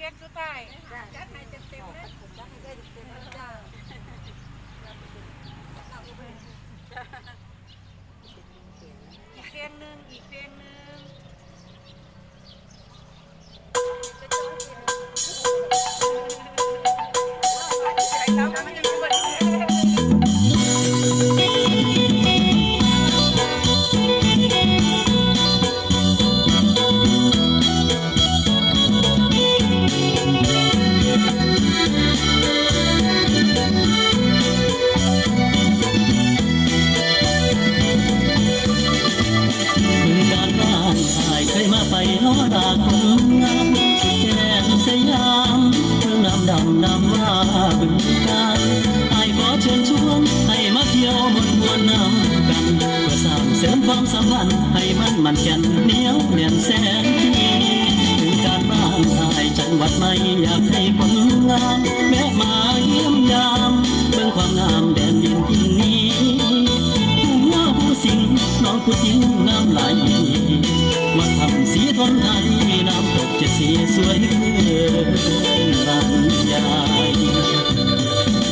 เพลงสุดท้ายจัดให้เต็มๆนะจัดให้ได้เต็มๆจ้าอีกเพลงหนึ่งอีกเพลงหนึ่งแล้วมันจะเป็นนอดาคนงามสุดแก้มสยามเมืองน้ำดำน้ำว่าบึงกาฬไอ้ขอเชิญชวนให้มาเที่ยวมวนน้ำกันเพื่อสร้างเสริมความสัมพันธ์ให้มันแก่นเหนียวแน่นแสนดีถึงการบ้านไทยจังหวัดไม่อยากให้คนงามแวะมาเยี่ยมยามเบิ่งความงามแดนดินที่นี้ผู้ว่าผู้สิงน้องผู้หญิงงามหลายมาทำสีทนไทยน้ำตกจะสีสวยเกินบรรยาย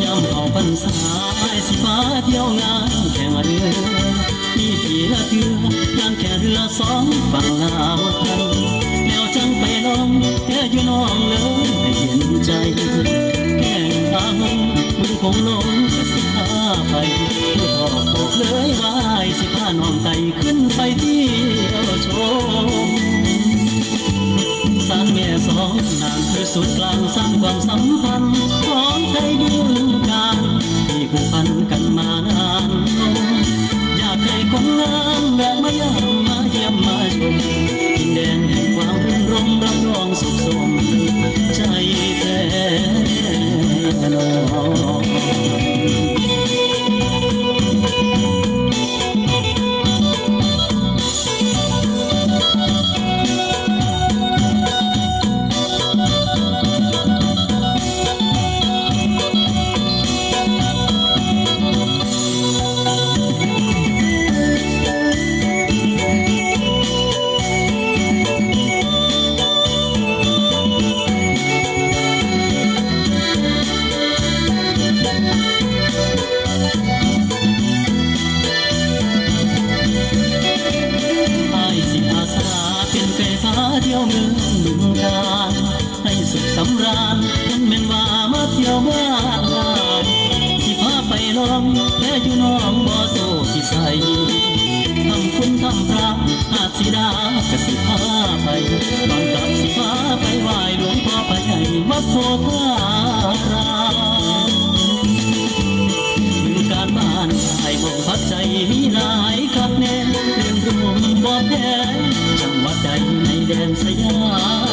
ย่ำเอาพรรษาสิฟ้าเที่ยวงานแข่งเรือมีปีละเทืองานแค่เรือสองฝั่งลาวกันแล้วจังไปลองแค่อยู่น้องเลยให้เห็นใจแก่งตาหงมึงคงลงก็สิพาไปผู้พ่อบอกเลยว่าสิพาน้องไต่ขึ้นไปเที่ยวชมสร้างแม่สองนางคือศูนย์กลางสร้างความสัมพันธ์ของไทยเดียวกันที่ผูกพันกันมานานอยากให้คนงามแวะมาเยี่ยมมาชมดินแดนแห่งความรื่นรมรับรองสุขสมใจแท้นอเที่ยวเมืองบึงกาฬให้สุขสำราญมันแม่นว่ามาเที่ยวบ้านลาวสิพาไปลองแค่อยู่น้องบ่โซ่ที่ใสทำคุณทำพระอาจสิดากสิพาไปบางกับสิพาไปไหว้หลวงพ่อพระใหญ่วัดโพธารามบึงกาฬบ้านไทยมองพักใจมีหลายคักแน่เรื่องรวมบ่แพ้จังหวัดใดในแดนสยาม